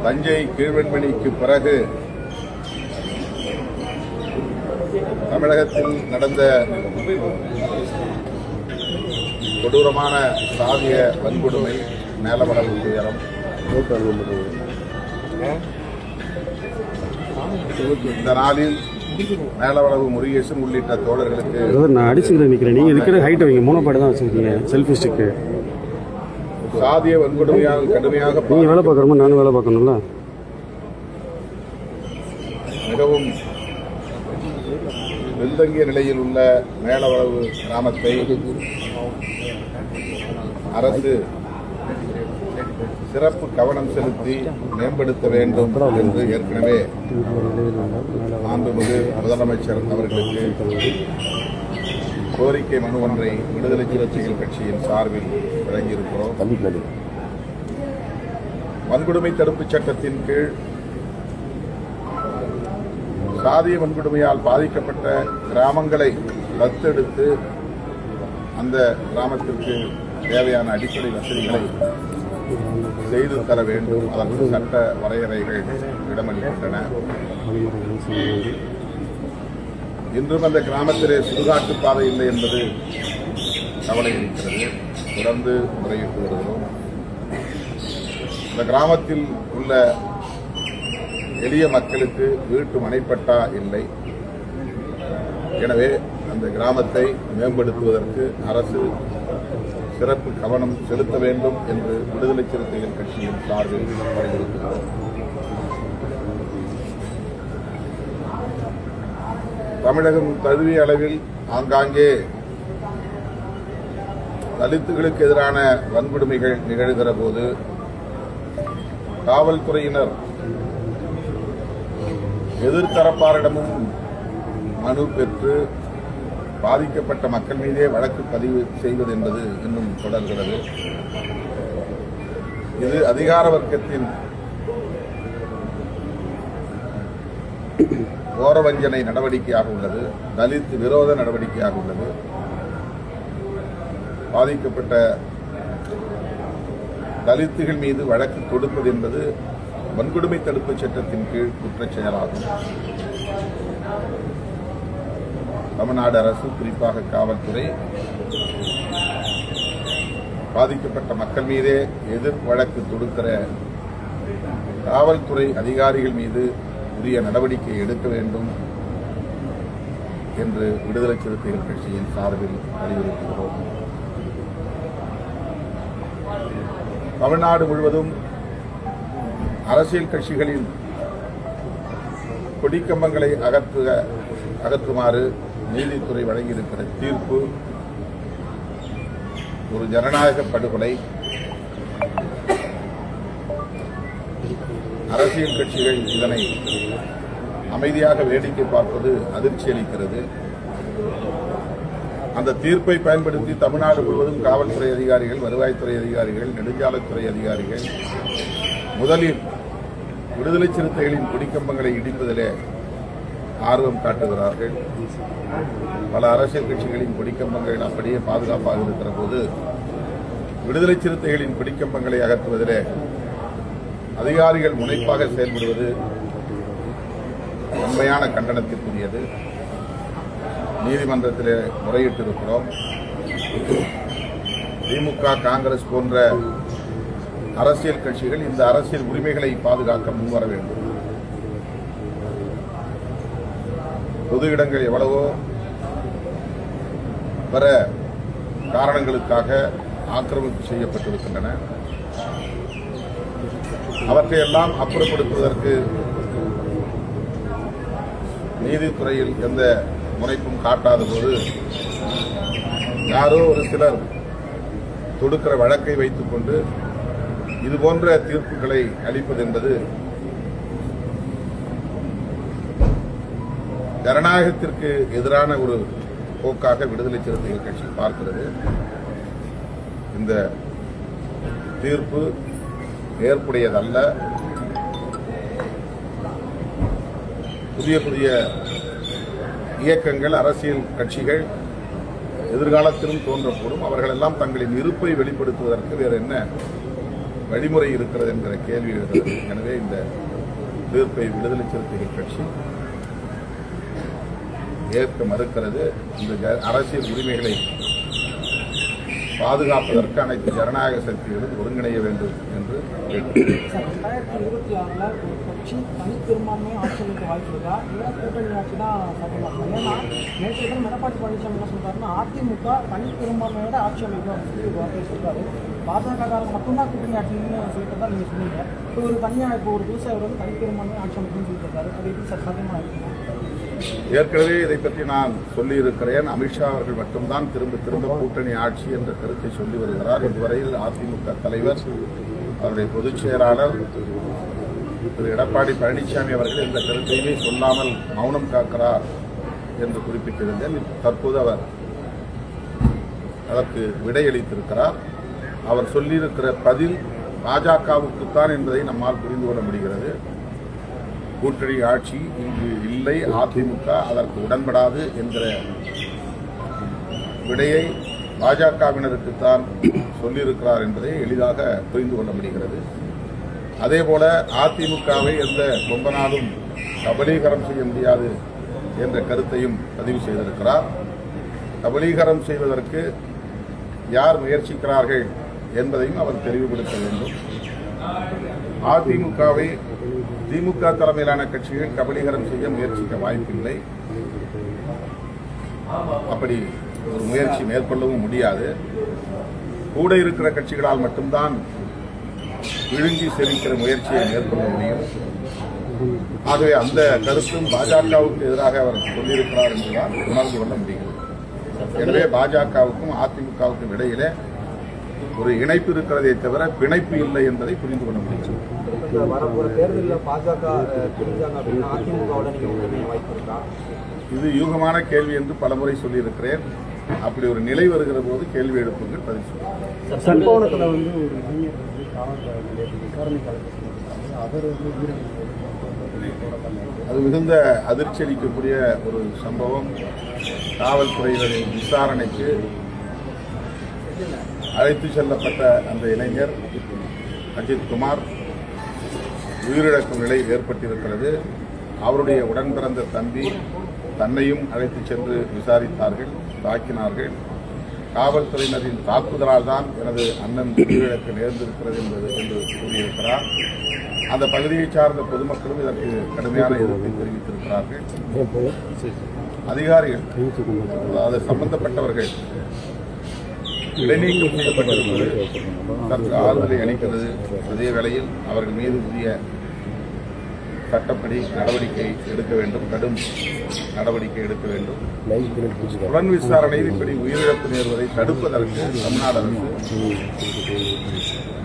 தஞ்சை கீழ்வெண்மணிக்கு பிறகு தமிழகத்தில் நடந்த கொடூரமான சாதிய வன்கொடுமை, மேலவளவு துயரம், இந்த நாளில் மேலவளவு முருகேசன் உள்ளிட்ட தோழர்களுக்கு நான் அடிச்சுக்கிறேன் நிற்கிறேன். நீங்கள் இருக்கிற ஹைட் வைங்க, மூணப்பாடு தான் வச்சுருக்கீங்க. செல்ஃபி ஸ்டிக்கு சாதிய வன்கொடுமையால் கடுமையாக நீங்கள் வேலை பார்க்குறோமா, நானும் வேலை பார்க்கணும்ல. மிகவும் பின்தங்கிய நிலையில் உள்ள மேலவளவு கிராமத்தை அரசு சிறப்பு கவனம் செலுத்தி மேம்படுத்த வேண்டும் என்று ஏற்கனவே மாண்புமிகு முதலமைச்சர் அவர்களுக்கு கோரிக்கை மனு ஒன்றை விடுதலை சிறுத்தைகள் கட்சியின் சார்பில் வழங்கியிருக்கிறோம். வன்கொடுமை தடுப்புச் சட்டத்தின் கீழ் சாதிய வன்கொடுமையால் பாதிக்கப்பட்ட கிராமங்களை தத்தெடுத்து அந்த கிராமத்திற்கு தேவையான அடிப்படை வசதிகளை செய்து தர வேண்டும். அதற்கு சட்ட வரையறைகள் இடமளிக்கின்றன. இன்றும் அந்த கிராமத்திலே சுடுகாட்டு பாதை இல்லை என்பது கவலை இருக்கிறது. தொடர்ந்து முறையிட்டு வருகிறோம். இந்த கிராமத்தில் உள்ள எளிய மக்களுக்கு வீட்டு மனைப்பட்டா இல்லை. எனவே அந்த கிராமத்தை மேம்படுத்துவதற்கு அரசு சிறப்பு கவனம் செலுத்த வேண்டும் என்று விடுதலை சிறுத்தைகள் கட்சியின் சார்பில் வலியுறுத்துகிறோம். தமிழகம் தழுவிய அளவில் ஆங்காங்கே தலித்துகளுக்கு எதிரான வன்கொடுமைகள் நிகழ்கிற போது காவல்துறையினர் எதிர்த்தரப்பாரிடமும் மனு பெற்று பாதிக்கப்பட்ட மக்கள் மீதே வழக்கு பதிவு செய்வது என்பது இன்னும் தொடர்கிறது. இது அதிகார வர்க்கத்தின் கோரவஞ்சனை நடவடிக்கையாக உள்ளது. தலித் விரோத நடவடிக்கையாக உள்ளது. பாதிக்கப்பட்ட தலித்துகள் மீது வழக்கு தொடுப்பது என்பது வன்கொடுமை தடுப்புச் சட்டத்தின் கீழ் குற்றச் செயலாகும். தமிழ்நாடு அரசு, குறிப்பாக காவல்துறை, பாதிக்கப்பட்ட மக்கள் மீதே எதிர் வழக்கு தொடுக்கிற காவல்துறை அதிகாரிகள் மீது உரிய நடவடிக்கை எடுக்க வேண்டும் என்று விடுதலை சிறுத்தைகள் கட்சியின் சார்பில் வலியுறுத்துகிறோம். தமிழ்நாடு முழுவதும் அரசியல் கட்சிகளின் கொடிக்கம்பங்களை அகற்றுமாறு நீதித்துறை வழங்கியிருக்கிற தீர்ப்பு ஒரு ஜனநாயக படுகொலை. அரசியல் கட்சிகள் இதனை அமைதியாக வேடிக்கை பார்ப்பது அதிர்ச்சி அளிக்கிறது. அந்த தீர்ப்பை பயன்படுத்தி தமிழ்நாடு முழுவதும் காவல்துறை அதிகாரிகள், வருவாய்த்துறை அதிகாரிகள், நெடுஞ்சாலைத்துறை அதிகாரிகள் முதலில் விடுதலை சிறுத்தைகளின் கொடிக்கம்பங்களை இடிப்பதிலே ஆர்வம் காட்டுகிறார்கள். பல அரசியல் கட்சிகளின் கொடிக்கம்பங்கள் அப்படியே பாதுகாப்பாக இருக்கிற போது விடுதலை சிறுத்தைகளின் கொடிக்கம்பங்களை அகற்றுவதிலே அதிகாரிகள் முனைப்பாக செயல்படுவது உண்மையான கண்டனத்திற்குரியது. நீதிமன்றத்திலே முறையிட்டிருக்கிறோம். திமுக, காங்கிரஸ் போன்ற அரசியல் கட்சிகள் இந்த அரசியல் உரிமைகளை பாதுகாக்க முன்வர வேண்டும். பொது இடங்கள் எவ்வளவோ வர காரணங்களுக்காக ஆக்கிரமிப்பு செய்யப்பட்டிருக்கின்றன. அவற்றையெல்லாம் அப்புறப்படுத்துவதற்கு நீதித்துறையில் எந்த முனைப்பும் காட்டாத போது யாரோ ஒரு சிலர் தொடுக்கிற வழக்கை வைத்துக் கொண்டு இதுபோன்ற தீர்ப்புகளை அளிப்பது என்பது ஜனநாயகத்திற்கு எதிரான ஒரு போக்காக விடுதலை சிறுத்தைகள் கட்சி பார்க்கிறது. இந்த தீர்ப்பு ஏற்புடையதல்ல. புதிய புதிய இயக்கங்கள், அரசியல் கட்சிகள் எதிர்காலத்திலும் தோன்றக்கூடும். அவர்களெல்லாம் தங்களின் இருப்பை வெளிப்படுத்துவதற்கு வேறு என்ன வழிமுறை இருக்கிறது என்கிற கேள்வி எழுகிறது. எனவே இந்த தீர்ப்பை விடுதலை சிறுத்தைகள் கட்சி ஏற்க மறுக்கிறது. இந்த அரசியல் உரிமைகளை பாதுகாப்பதற்கு அனைத்து ஜனநாயக சக்திகளும் ஒருங்கிணைய வேண்டும் என்று கேட்டுக்கொள்கிறேன். 2026 ஒரு கட்சி தனிப்பெரும்பான்மையை ஆட்சி அமைக்க வாய்ப்பு இருக்கா இல்லை கூட்டணி ஆட்சி தான் சாத்தியமாகும்? ஏன்னா நேற்று தினம் எடப்பாடி பழனிசாமி என்ன சொல்றாருன்னா அதிமுக தனிப்பெரும்பான்மையோட ஆட்சி அமைக்கும் அப்படின்னு சொல்லி வார்த்தை சொல்றாரு. பாஜக மட்டும்தான் கூட்டணி ஆட்சின்னு சொல்லிட்டு தான் நீங்கள் சொன்னீங்க. இப்போ ஒரு தனியாக இப்போ ஒரு புதுசாக அவர் வந்து தனிப்பெரும்பான்மை ஆட்சி அமைக்கணும்னு சொல்லிட்டு இருக்காரு. அது எப்படி சார் சாத்தியமாக இருக்குமா? ஏற்கனவே இதை பற்றி நான் சொல்லியிருக்கிறேன். அமித்ஷா அவர்கள் மட்டும்தான் திரும்ப திரும்ப கூட்டணி ஆட்சி என்ற கருத்தை சொல்லி வருகிறார். இதுவரையில் அதிமுக தலைவர், அவருடைய பொதுச் செயலாளர் திரு எடப்பாடி பழனிசாமி அவர்கள் இந்த கருத்தையுமே சொல்லாமல் மௌனம் காக்கிறார் என்று குறிப்பிட்டிருந்தேன். தற்போது அவர் அதற்கு விடையளித்திருக்கிறார். அவர் சொல்லியிருக்கிற பதில் பாஜகவுக்குத்தான் என்பதை நம்மால் புரிந்து கொள்ள முடிகிறது. கூட்டணி ஆட்சி இங்கு இல்லை, அதிமுக அதற்கு உடன்படாது என்கிற விடையை பாஜகவினருக்குத்தான் சொல்லியிருக்கிறார் என்பதை எளிதாக புரிந்து கொள்ள முடிகிறது. அதேபோல அதிமுகவை எந்த கொம்பனாலும் கபலீகரம் செய்ய முடியாது என்ற கருத்தையும் பதிவு செய்திருக்கிறார். கபலீகரம் செய்வதற்கு யார் முயற்சிக்கிறார்கள் என்பதையும் அவர் தெளிவுபடுத்த வேண்டும். அதிமுகவை திமுக தலைமையிலான கட்சிகள் கபலீகரம் செய்ய முயற்சிக்க வாய்ப்பில்லை. அப்படி ஒரு முயற்சி மேற்கொள்ளவும் முடியாது. கூட இருக்கிற கட்சிகளால் மட்டும்தான் விழுங்கி செலுக்கிற முயற்சியை மேற்கொள்ள முடியும். ஆகவே அந்த கருத்தும் பாஜகவுக்கு எதிராக அவர் சொல்லியிருக்கிறார் என்றுதான் உணர்ந்து கொள்ள முடிகிறது. எனவே பாஜகவுக்கும் அதிமுகவுக்கும் இடையிலே ஒரு இணைப்பு இருக்கிறதே தவிர பிணைப்பு இல்லை என்பதை புரிந்து கொள்ள முடியும். வரப்போற தேர்தலில் பாஜக பிரிஞ்சாங்க அப்படின்னா அதிமுகவோட நீங்கள் ஒன்றுமே வாய்ப்பு இருக்கா? இது யூகமான கேள்வி என்று பலமுறை சொல்லியிருக்கிறேன். அப்படி ஒரு நிலை வருகிற போது கேள்வி எழுப்புங்கள், பதில் சொல்லுங்கள். சம்பவத்தில் வந்து ஒரு இளைஞர் வந்து காவல்துறை விசாரணை அவர் வந்து அது மிகுந்த அதிர்ச்சி அளிக்கக்கூடிய ஒரு சம்பவம். காவல்துறையினரின் விசாரணைக்கு அழைத்து செல்லப்பட்ட அந்த இளைஞர் அஜித்குமார் உயிரிழக்கும் நிலை ஏற்பட்டிருக்கிறது. அவருடைய உடன் பிறந்த தம்பி தன்னையும் அழைத்து சென்று விசாரித்தார்கள், தாக்கினார்கள். காவல்துறையினரின் தாக்குதலால் தான் எனது அண்ணன் உயிரிழக்க நேர்ந்திருக்கிறது என்று கூறியிருக்கிறார். அந்த பகுதியை சார்ந்த பொதுமக்களும் இதற்கு கடுமையான எதிர்ப்பை தெரிவித்திருக்கிறார்கள். அதிகாரிகள், அதாவது சம்பந்தப்பட்டவர்கள் இடைநீக்கம் செய்யப்பட்டிருப்பது சற்று ஆறுதலை அளிக்கிறது. அதே வேளையில் அவர்கள் மீது உரிய சட்டப்படி நடவடிக்கை எடுக்க வேண்டும், கடும் நடவடிக்கை எடுக்க வேண்டும். புலன் விசாரணையில் இப்படி உயிரிழப்பு நேர்வதை தடுப்பதற்கு தமிழ்நாடு அரசு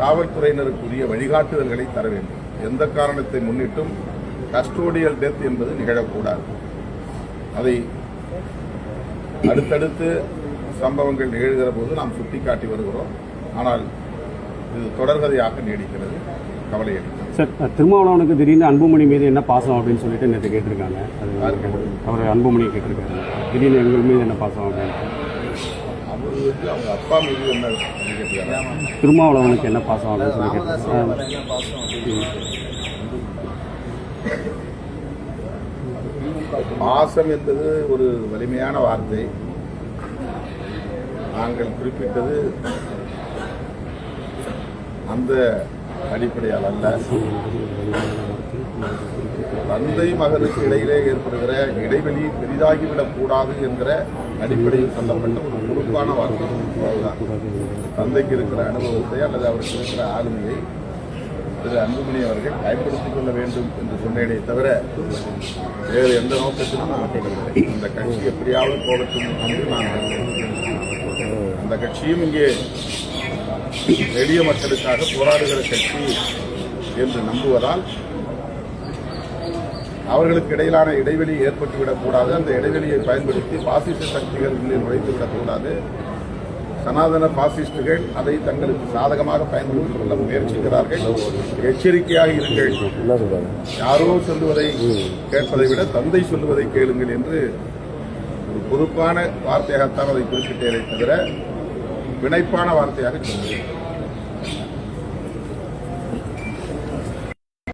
காவல்துறையினருக்குரிய வழிகாட்டுதல்களை தர வேண்டும். எந்த காரணத்தை முன்னிட்டும் கஸ்டோடியல் டெத் என்பது நிகழக்கூடாது. அதை அடுத்தடுத்து சம்பவங்கள் நிகழ்கிற போது நாம் சுட்டிக்காட்டி வருகிறோம். ஆனால் இது தொடர்கதையாக நீடிக்கிறது. கவலை சார், திருமாவளவனுக்கு திடீர்னு அன்புமணி மீது என்ன பாசம் அப்படின்னு சொல்லிட்டு நேற்று கேட்டிருக்காங்க. அவர் அன்புமணியை கேட்டிருக்காங்க, திடீர்னு எங்கள் மீது என்ன பாசம் அப்படின்னு. அவர் வந்து அவங்க அப்பா மீது என்ன கேட்டிருக்காங்க, திருமாவளவனுக்கு என்ன பாசம் அப்படின்னு சொல்லி கேட்டிருக்காங்க. பாசம் என்பது ஒரு வலிமையான வார்த்தை. நாங்கள் குறிப்பிட்டது அந்த அடிப்படையால் அல்ல. தந்தை மகனுக்கு இடையிலே ஏற்படுகிற இடைவெளி பெரிதாகிவிடக் கூடாது என்கிற அடிப்படையில் சொல்லப்பட்ட ஒரு பொறுப்பான வார்த்தை. தந்தைக்கு இருக்கிற அனுபவத்தை அல்லது அவருக்கு இருக்கிற ஆளுமையை திரு அன்புமணி அவர்கள் பயன்படுத்திக் கொள்ள வேண்டும் என்று சொன்னேனே தவிர வேறு எந்த நோக்கத்திலும் நான் கேட்கவில்லை. அந்த கட்சி எப்படியாவது போகட்டும் என்று நான் அந்த கட்சியும் இங்கே எளிய மக்களுக்காக போராடுகிற கட்சி என்று நம்புவதால் அவர்களுக்கு இடையிலான இடைவெளி ஏற்பட்டுவிடக்கூடாது. அந்த இடைவெளியை பயன்படுத்தி பாசிச சக்திகள் உள்ளே நுழைத்துவிடக்கூடாது. சனாதன பாசிஸ்டுகள் அதை தங்களுக்கு சாதகமாக பயன்படுத்திக் கொள்ள முயற்சிக்கிறார்கள். எச்சரிக்கையாக இருங்கள். யாரோ சொல்லுவதை கேட்பதை விட தந்தை சொல்லுவதை கேளுங்கள் என்று ஒரு பொறுப்பான வார்த்தையாகத்தான் அதை குறிப்பிட்டதை தவிர வினைப்பான வார்த்தையாக சொல்லுங்கள்.